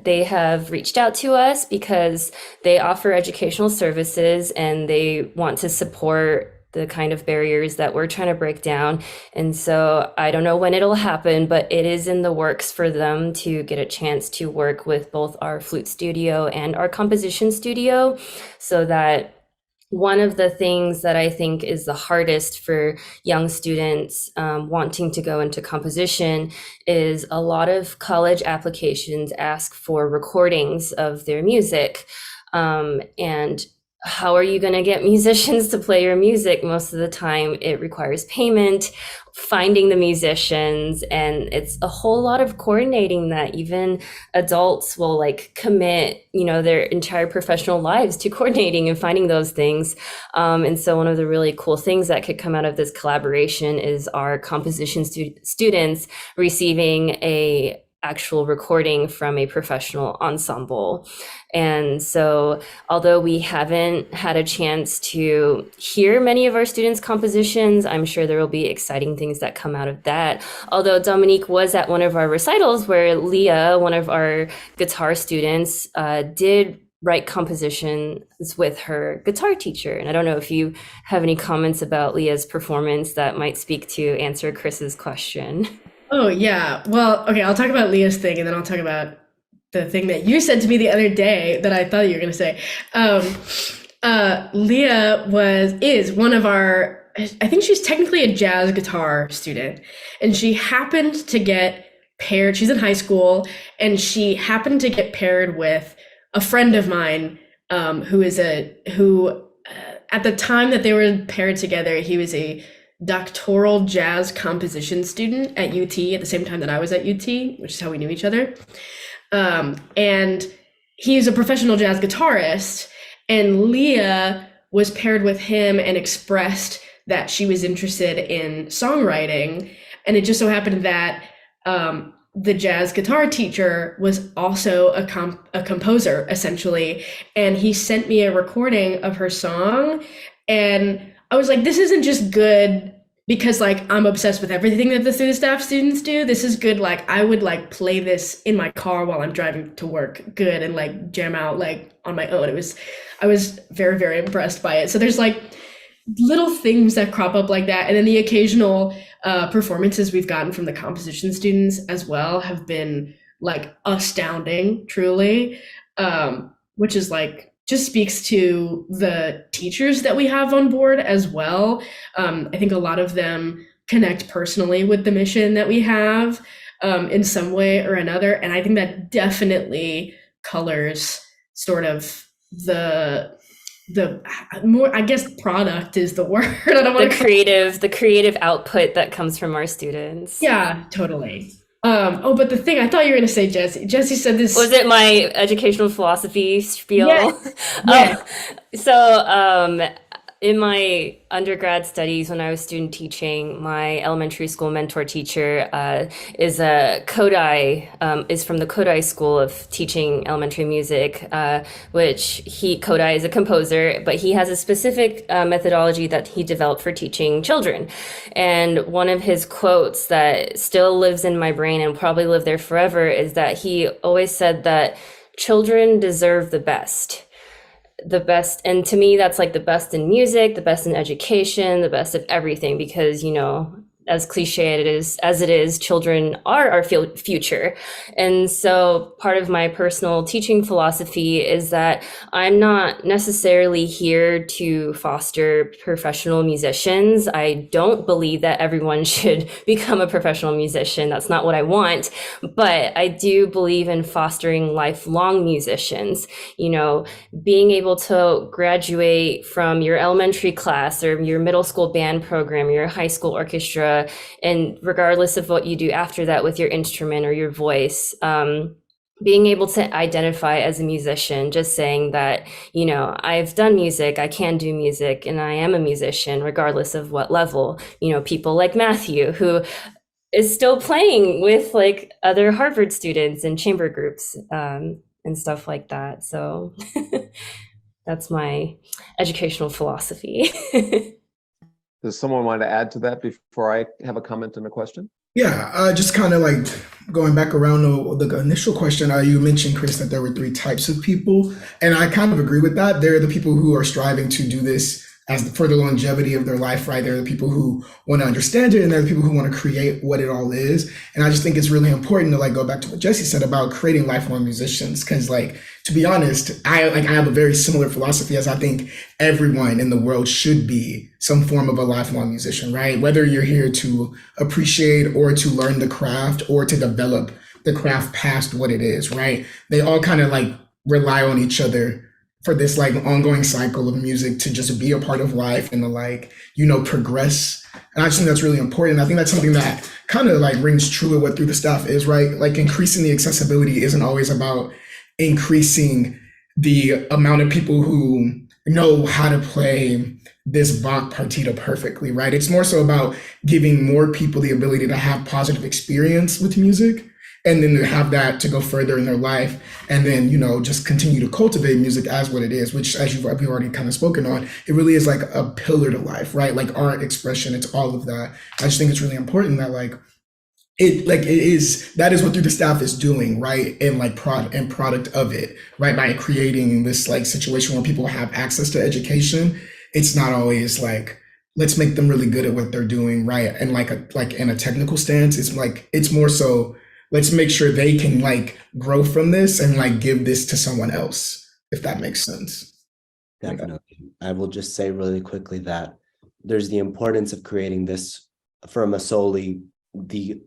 They have reached out to us because they offer educational services and they want to support the kind of barriers that we're trying to break down. And so I don't know when it'll happen, but it is in the works for them to get a chance to work with both our flute studio and our composition studio, so that one of the things that I think is the hardest for young students wanting to go into composition is a lot of college applications ask for recordings of their music. And how are you going to get musicians to play your music? Most of the time it requires payment, finding the musicians, and it's a whole lot of coordinating that even adults will like commit, their entire professional lives to coordinating and finding those things. And so one of the really cool things that could come out of this collaboration is our composition students receiving a actual recording from a professional ensemble. And so although we haven't had a chance to hear many of our students' compositions, I'm sure there will be exciting things that come out of that. Although Domique was at one of our recitals where Leah, one of our guitar students, did write compositions with her guitar teacher. And I don't know if you have any comments about Leah's performance that might speak to answer Chris's question.
Oh, yeah. Well, okay, I'll talk about Leah's thing and then I'll talk about the thing that you said to me the other day that I thought you were going to say. Leah is one of our, I think she's technically a jazz guitar student, and she happened to get paired, she's in high school, and she happened to get paired with a friend of mine who at the time that they were paired together, he was a doctoral jazz composition student at UT at the same time that I was at UT, which is how we knew each other. And he's a professional jazz guitarist, and Leah was paired with him and expressed that she was interested in songwriting. And it just so happened that the jazz guitar teacher was also a composer, essentially. And he sent me a recording of her song, and I was like, this isn't just good because like I'm obsessed with everything that the Through the Staff students do. This is good. Like I would like play this in my car while I'm driving to work, good, and like jam out like on my own. I was very, very impressed by it. So there's like little things that crop up like that. And then the occasional performances we've gotten from the composition students as well have been like astounding, truly, which is like, just speaks to the teachers that we have on board as well. I think a lot of them connect personally with the mission that we have in some way or another. And I think that definitely colors sort of the more, I guess product is the word. I don't want
the creative output that comes from our students.
Yeah, totally. But the thing, I thought you were going to say Jesse said this.
Was it my educational philosophy spiel?
Yes. Yeah.
So in my undergrad studies, when I was student teaching, my elementary school mentor teacher is from the Kodai School of Teaching Elementary Music, which Kodai is a composer, but he has a specific methodology that he developed for teaching children. And one of his quotes that still lives in my brain and will probably live there forever is that he always said that children deserve the best. And to me, that's like the best in music, the best in education, the best of everything, because, as cliche as it is, children are our future. And so part of my personal teaching philosophy is that I'm not necessarily here to foster professional musicians. I don't believe that everyone should become a professional musician. That's not what I want. But I do believe in fostering lifelong musicians, being able to graduate from your elementary class or your middle school band program, your high school orchestra, and regardless of what you do after that with your instrument or your voice, being able to identify as a musician, just saying that, I've done music, I can do music, and I am a musician, regardless of what level. People like Matthew, who is still playing with like other Harvard students and chamber groups and stuff like that. So that's my educational philosophy.
Does someone want to add to that before I have a comment and a question?
Yeah, just kind of like going back around the initial question, you mentioned, Chris, that there were three types of people, and I kind of agree with that. There are the people who are striving to do this as for the longevity of their life, right? There are the people who want to understand it, and there are the people who want to create what it all is. And I just think it's really important to like go back to what Jesse said about creating lifelong musicians, because like to be honest, I have a very similar philosophy as I think everyone in the world should be some form of a lifelong musician, right? Whether you're here to appreciate or to learn the craft or to develop the craft past what it is, right? They all kind of like rely on each other for this like ongoing cycle of music to just be a part of life and to like, progress. And I just think that's really important. I think that's something that kind of like rings true with what Through the Staff is, right? Like increasing the accessibility isn't always about increasing the amount of people who know how to play this Bach partita perfectly, right? It's more so about giving more people the ability to have positive experience with music and then to have that to go further in their life and then, just continue to cultivate music as what it is, which as we've already kind of spoken on, it really is like a pillar to life, right? Like art, expression, it's all of that. I just think it's really important that that is what Through the Staff is doing, right? And like product of it, right? By creating this like situation where people have access to education, it's not always like, let's make them really good at what they're doing, right? And like in a technical stance, it's more so let's make sure they can like grow from this and like give this to someone else, if that makes sense.
Definitely. I will just say really quickly that there's the importance of creating this from a solely the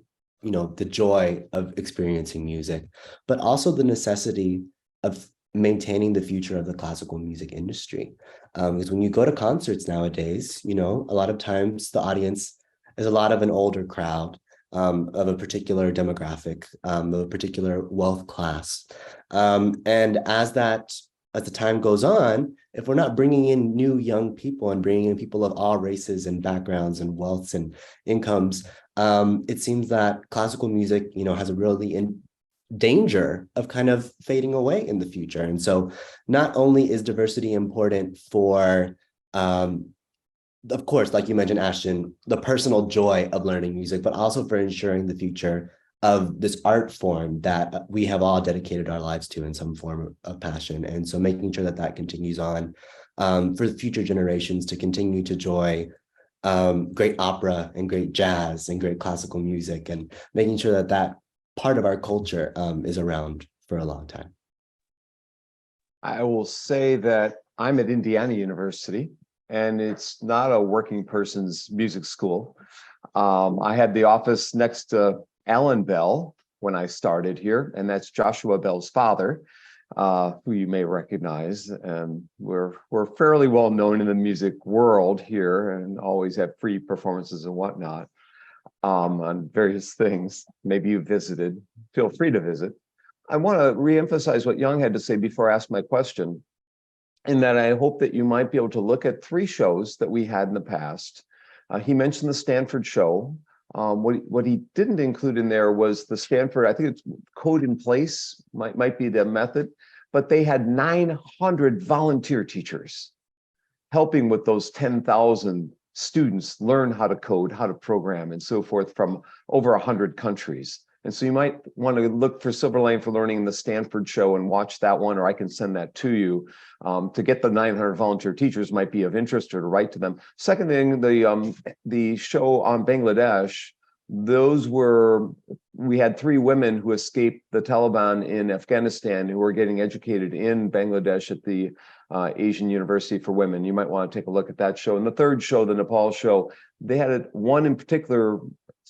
joy of experiencing music, but also the necessity of maintaining the future of the classical music industry. Because when you go to concerts nowadays, a lot of times the audience is a lot of an older crowd, of a particular demographic, of a particular wealth class. And as the time goes on, if we're not bringing in new young people and bringing in people of all races and backgrounds and wealths and incomes, it seems that classical music, has a really in danger of kind of fading away in the future. And so not only is diversity important for, of course, like you mentioned, Ashton, the personal joy of learning music, but also for ensuring the future of this art form that we have all dedicated our lives to in some form of passion. And so making sure that that continues on for the future generations to continue to enjoy great opera and great jazz and great classical music, and making sure that that part of our culture is around for a long time.
I will say that I'm at Indiana University, and it's not a working person's music school. I had the office next to Alan Bell when I started here, and that's Joshua Bell's father, who you may recognize. And we're fairly well known in the music world here, and always have free performances and whatnot on various things. Maybe you visited. Feel free to visit. I want to reemphasize what Young had to say before I ask my question, in that I hope that you might be able to look at 3 shows that we had in the past. He mentioned the Stanford show. What he didn't include in there was the Stanford, I think it's Code in Place, might be the method, but they had 900 volunteer teachers helping with those 10,000 students learn how to code, how to program, and so forth from over 100 countries. And so you might want to look for Silver Lining for Learning in the Stanford show and watch that one, or I can send that to you. To get the 900 volunteer teachers might be of interest, or to write to them. Second thing, the show on Bangladesh, we had 3 women who escaped the Taliban in Afghanistan who were getting educated in Bangladesh at the Asian University for Women. You might want to take a look at that show. And the third show, the Nepal show, they had one in particular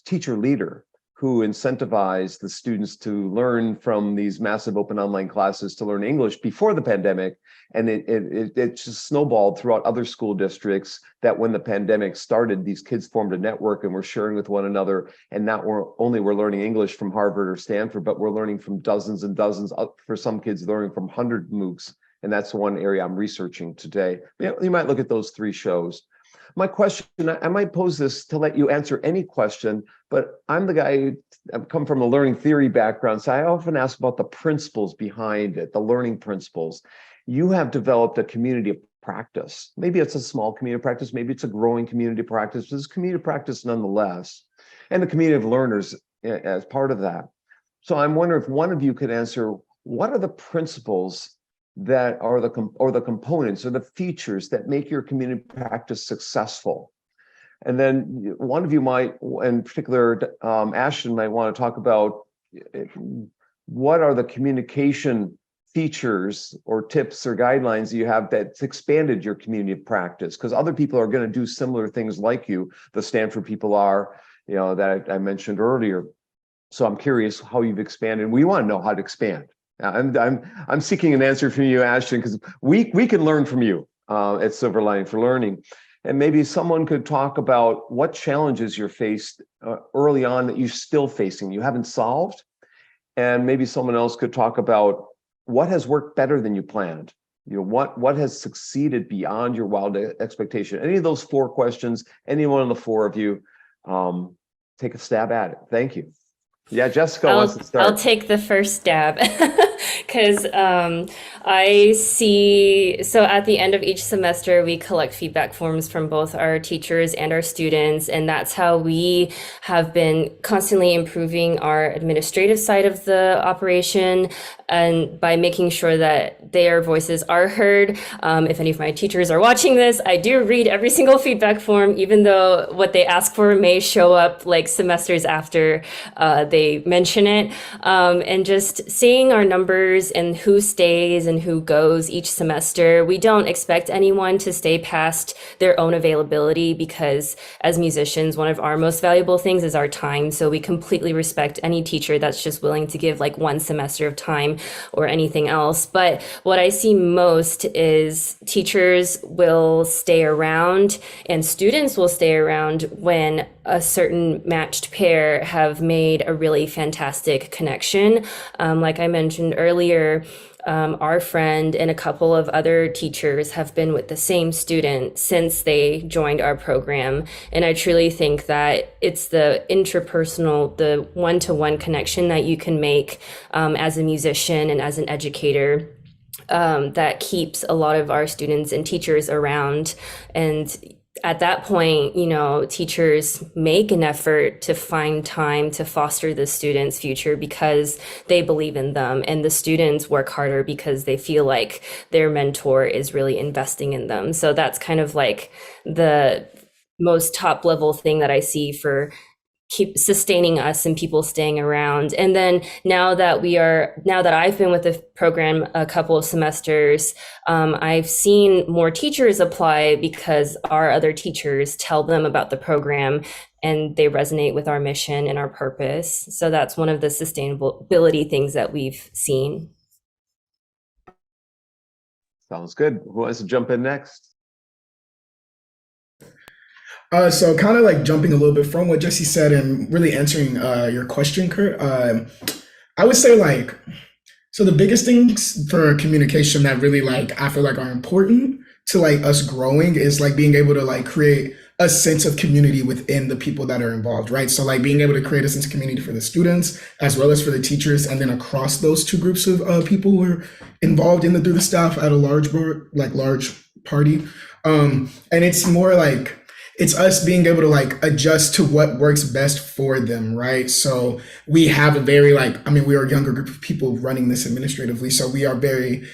teacher leader who incentivized the students to learn from these massive open online classes to learn English before the pandemic. And it just snowballed throughout other school districts, that when the pandemic started, these kids formed a network and were sharing with one another. And not only we're learning English from Harvard or Stanford, but we're learning from dozens and dozens, for some kids learning from 100 MOOCs. And that's one area I'm researching today. You might look at those 3 shows. My question, I might pose this to let you answer any question, but I'm the guy, I've come from a learning theory background, so I often ask about the principles behind it, the learning principles. You have developed a community of practice. Maybe it's a small community of practice, maybe it's a growing community of practice, but it's community of practice nonetheless. and the community of learners as part of that. So I'm wondering if one of you could answer, what are the principles that are the components or the features that make your community practice successful? And then one of you might, in particular, Ashton might want to talk about what are the communication features or tips or guidelines you have that's expanded your community of practice, because other people are going to do similar things like you. The Stanford people are, that I mentioned earlier. So I'm curious how you've expanded. We want to know how to expand. I'm seeking an answer from you, Ashton, because we can learn from you at Silver Lining for Learning. And maybe someone could talk about what challenges you're faced early on that you're still facing, you haven't solved. And maybe someone else could talk about what has worked better than you planned. What has succeeded beyond your wild expectation? Any of those 4 questions, any one of the 4 of you, take a stab at it. Thank you. Yeah, Jessica wants to start.
I'll take the first stab because I see, so at the end of each semester, we collect feedback forms from both our teachers and our students, and that's how we have been constantly improving our administrative side of the operation, and by making sure that their voices are heard. If any of my teachers are watching this, I do read every single feedback form, even though what they ask for may show up like semesters after they mention it. And just seeing our numbers and who stays and who goes each semester. We don't expect anyone to stay past their own availability, because as musicians, one of our most valuable things is our time. So we completely respect any teacher that's just willing to give like 1 semester of time or anything else. But what I see most is teachers will stay around and students will stay around when a certain matched pair have made a really fantastic connection. Like I mentioned earlier, our friend and a couple of other teachers have been with the same student since they joined our program. And I truly think that it's the interpersonal, the one-to-one connection that you can make as a musician and as an educator that keeps a lot of our students and teachers around. And at that point, teachers make an effort to find time to foster the students' future because they believe in them, and the students work harder because they feel like their mentor is really investing in them. So that's kind of like the most top level thing that I see for keep sustaining us and people staying around. And then now that I've been with the program a couple of semesters, I've seen more teachers apply because our other teachers tell them about the program and they resonate with our mission and our purpose. So that's one of the sustainability things that we've seen.
Sounds good. Who wants to jump in next?
So kind of like jumping a little bit from what Jesse said and really answering your question, Kurt, I would say so the biggest things for communication that really I feel like are important to us growing is being able to create a sense of community within the people that are involved, right? So being able to create a sense of community for the students as well as for the teachers, and then across those 2 groups of people who are involved in through the staff at a large board, large party. And it's more it's us being able to adjust to what works best for them, right? So we have a very we are a younger group of people running this administratively. So we are very,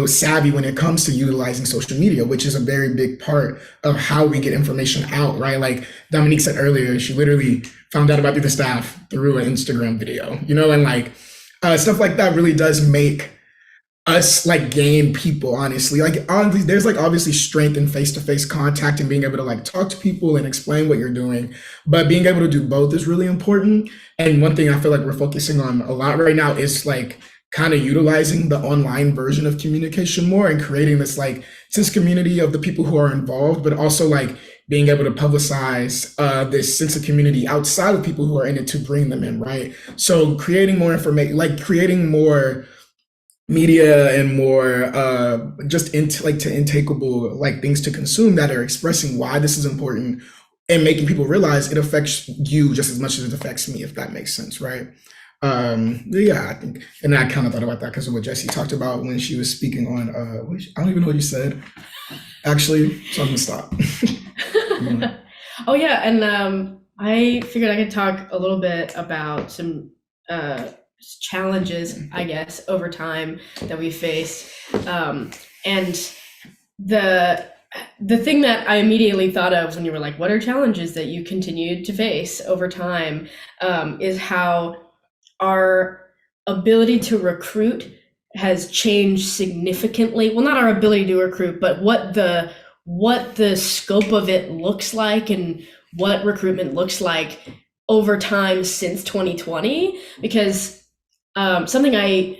savvy when it comes to utilizing social media, which is a very big part of how we get information out, right? Like Domique said earlier, she literally found out about the staff through an Instagram video, and stuff like that really does make us gain people, honestly. There's obviously strength in face-to-face contact and being able to talk to people and explain what you're doing, but being able to do both is really important. And one thing I feel like we're focusing on a lot right now is kind of utilizing the online version of communication more and creating this sense community of the people who are involved, but also being able to publicize this sense of community outside of people who are in it to bring them in, right? So creating more information, creating more media and more just intakeable things to consume that are expressing why this is important and making people realize it affects you just as much as it affects me, if that makes sense, right? Yeah, I think, and I kind of thought about that because of what Jessie talked about when she was speaking on I don't even know what you said actually, so I'm gonna stop.
Oh yeah, and I figured I could talk a little bit about some challenges, I guess, over time that we faced. And the thing that I immediately thought of when you were like, what are challenges that you continued to face over time, is how our ability to recruit has changed significantly. Well, not our ability to recruit, but what the scope of it looks like and what recruitment looks like over time since 2020. Because something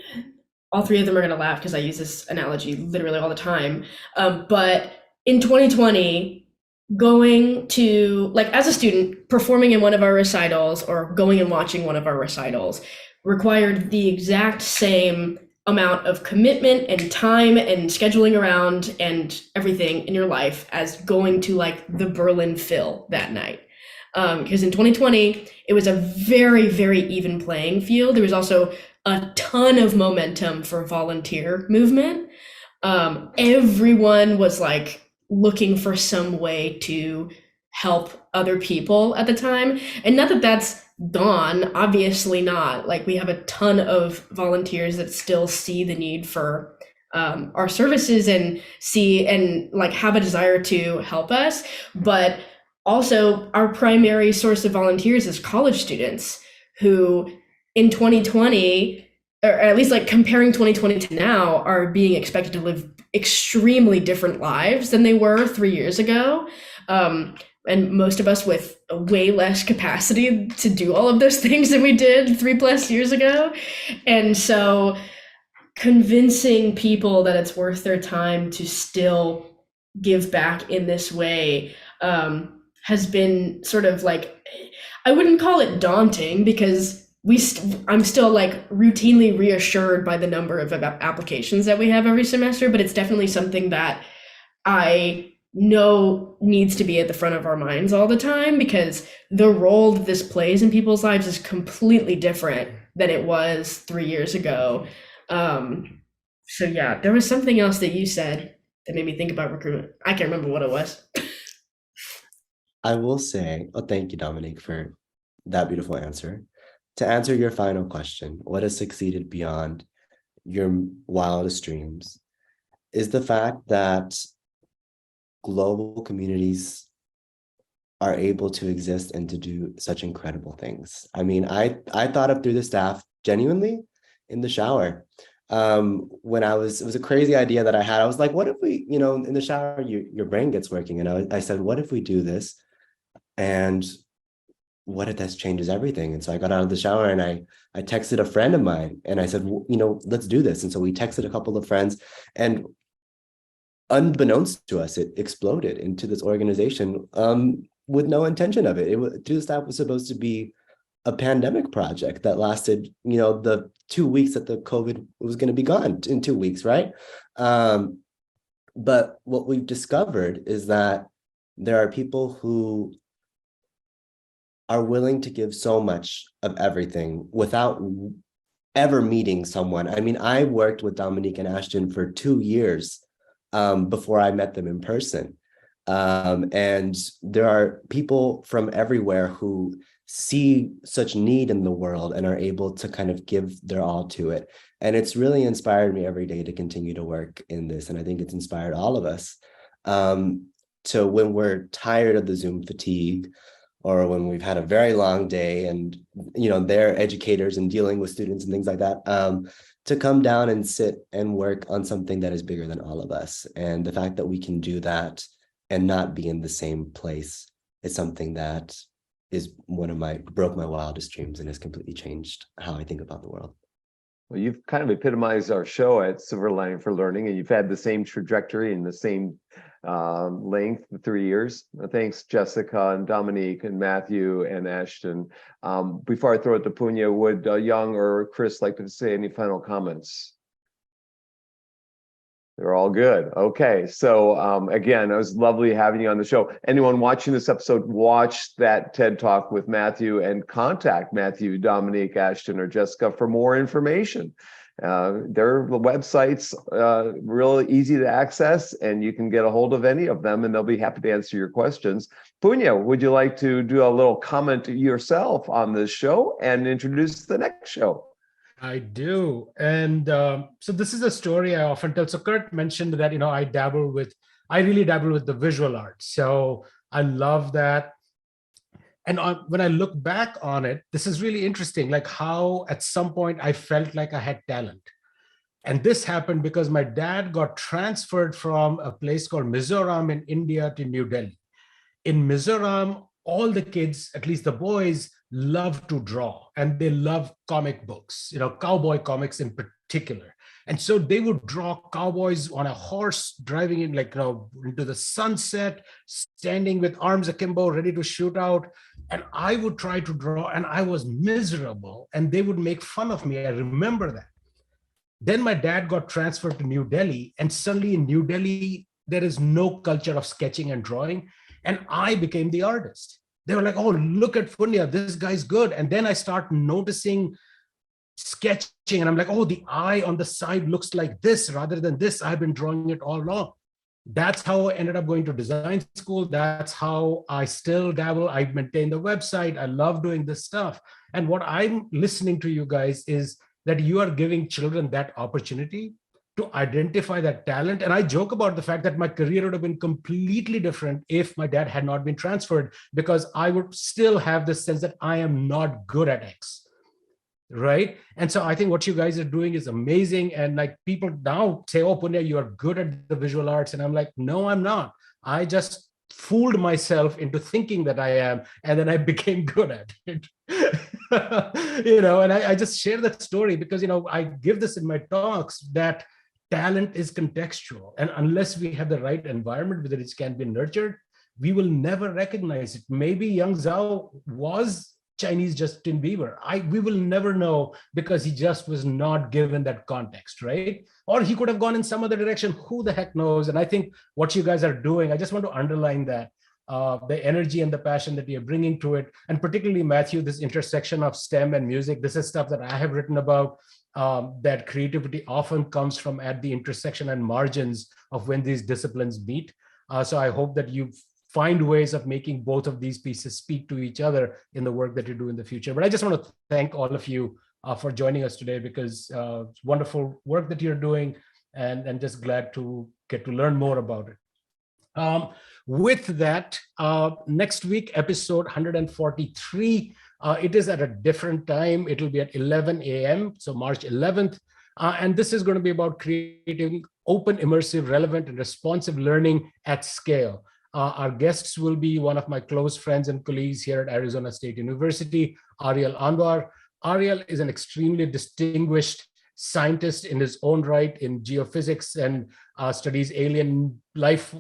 all three of them are going to laugh because I use this analogy literally all the time. But in 2020, going to, like, as a student, performing in one of our recitals or going and watching one of our recitals required the exact same amount of commitment and time and scheduling around and everything in your life as going to like the Berlin Phil that night. Because in 2020, it was a very, very even playing field. There was also a ton of momentum for volunteer movement. Everyone was like looking for some way to help other people at the time. And not that that's gone, obviously not. Like, we have a ton of volunteers that still see the need for our services and like have a desire to help us. But also our primary source of volunteers is college students who in 2020, or at least like comparing 2020 to now, are being expected to live extremely different lives than they were 3 years ago. And most of us with way less capacity to do all of those things than we did 3+ years ago. And so convincing people that it's worth their time to still give back in this way has been sort of like, I wouldn't call it daunting, because I'm still like routinely reassured by the number of applications that we have every semester, but it's definitely something that I know needs to be at the front of our minds all the time, because the role that this plays in people's lives is completely different than it was 3 years ago. So yeah, there was something else that you said that made me think about recruitment. I can't remember what it was.
I will say, thank you, Domique, for that beautiful answer. To answer your final question, what has succeeded beyond your wildest dreams is the fact that global communities are able to exist and to do such incredible things. I mean, I thought of Through the Staff genuinely in the shower. When it was a crazy idea that I had. I was like, what if we, in the shower, your brain gets working. And I said, what if we do this? And what if that changes everything? And so I got out of the shower and I texted a friend of mine and I said, let's do this. And so we texted a couple of friends, and unbeknownst to us, it exploded into this organization with no intention of it. Through the Staff was supposed to be a pandemic project that lasted, the 2 weeks that the COVID was going to be gone in 2 weeks, right? But what we've discovered is that there are people who are willing to give so much of everything without ever meeting someone. I mean, I worked with Domique and Ashton for 2 years before I met them in person. And there are people from everywhere who see such need in the world and are able to kind of give their all to it. And it's really inspired me every day to continue to work in this. And I think it's inspired all of us to, when we're tired of the Zoom fatigue, or when we've had a very long day and, they're educators and dealing with students and things like that, to come down and sit and work on something that is bigger than all of us. And the fact that we can do that and not be in the same place is something that broke my wildest dreams and has completely changed how I think about the world.
Well, you've kind of epitomized our show at Silver Lining for Learning, and you've had the same trajectory and the same length, 3 years. Thanks, Jessica and Domique and Matthew and Ashton. Before I throw it to Punya, would Young or Chris like to say any final comments? They're all good. Okay, so again, it was lovely having you on the show. Anyone watching this episode, watch that TED Talk with Matthew and contact Matthew, Domique, Ashton, or Jessica for more information. Their websites real easy to access, and you can get a hold of any of them, and they'll be happy to answer your questions. Punya, would you like to do a little comment yourself on this show and introduce the next show?
I do. And so this is a story I often tell. So Kurt mentioned that, I really dabble with the visual arts. So I love that. And when I look back on it, this is really interesting, like how at some point I felt like I had talent. And this happened because my dad got transferred from a place called Mizoram in India to New Delhi. In Mizoram, all the kids, at least the boys, love to draw, and they love comic books, cowboy comics in particular. And so they would draw cowboys on a horse driving in into the sunset, standing with arms akimbo, ready to shoot out. And I would try to draw, and I was miserable, and they would make fun of me. I remember that. Then my dad got transferred to New Delhi, and suddenly in New Delhi, there is no culture of sketching and drawing. And I became the artist. They were like, oh, look at Punya, this guy's good. And then I start noticing sketching, and I'm like, oh, the eye on the side looks like this rather than this. I've been drawing it all along. That's how I ended up going to design school. That's how I still dabble. I maintain the website. I love doing this stuff. And what I'm listening to you guys is that you are giving children that opportunity to identify that talent. And I joke about the fact that my career would have been completely different if my dad had not been transferred, because I would still have this sense that I am not good at X, right? And so I think what you guys are doing is amazing. And like people now say, oh, Punya, you are good at the visual arts. And I'm like, no, I'm not. I just fooled myself into thinking that I am, and then I became good at it. And I just share that story because, I give this in my talks that talent is contextual. And unless we have the right environment with which it can be nurtured, we will never recognize it. Maybe Yang Zhao was Chinese Justin Bieber. We will never know because he just was not given that context, right? Or he could have gone in some other direction. Who the heck knows? And I think what you guys are doing, I just want to underline that. The energy and the passion that you're bringing to it, and particularly Matthew, this intersection of STEM and music, this is stuff that I have written about, that creativity often comes from at the intersection and margins of when these disciplines meet. So I hope that you find ways of making both of these pieces speak to each other in the work that you do in the future. But I just want to thank all of you for joining us today, because it's wonderful work that you're doing, and just glad to get to learn more about it. With that, next week, episode 143, it is at a different time. It will be at 11 a.m., so March 11th. And this is going to be about creating open, immersive, relevant, and responsive learning at scale. Our guests will be one of my close friends and colleagues here at Arizona State University, Ariel Anwar. Ariel is an extremely distinguished scientist in his own right in geophysics, and studies alien life,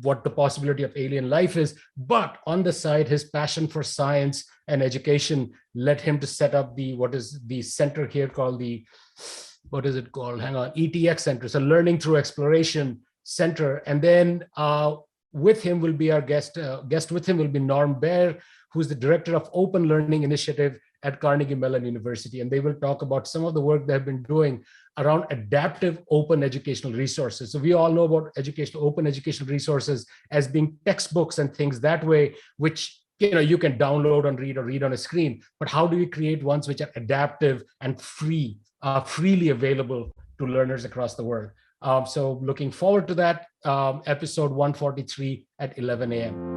what the possibility of alien life is. But on the side, his passion for science and education led him to set up what is the center here called ETX Center, so Learning Through Exploration Center. And then with him will be our guest with him will be Norm Baer, who's the director of Open Learning Initiative at Carnegie Mellon University. And they will talk about some of the work they've been doing around adaptive open educational resources. So we all know about open educational resources as being textbooks and things that way, which you can download and read or read on a screen. But how do we create ones which are adaptive and freely available to learners across the world? So looking forward to that, episode 143 at 11 a.m.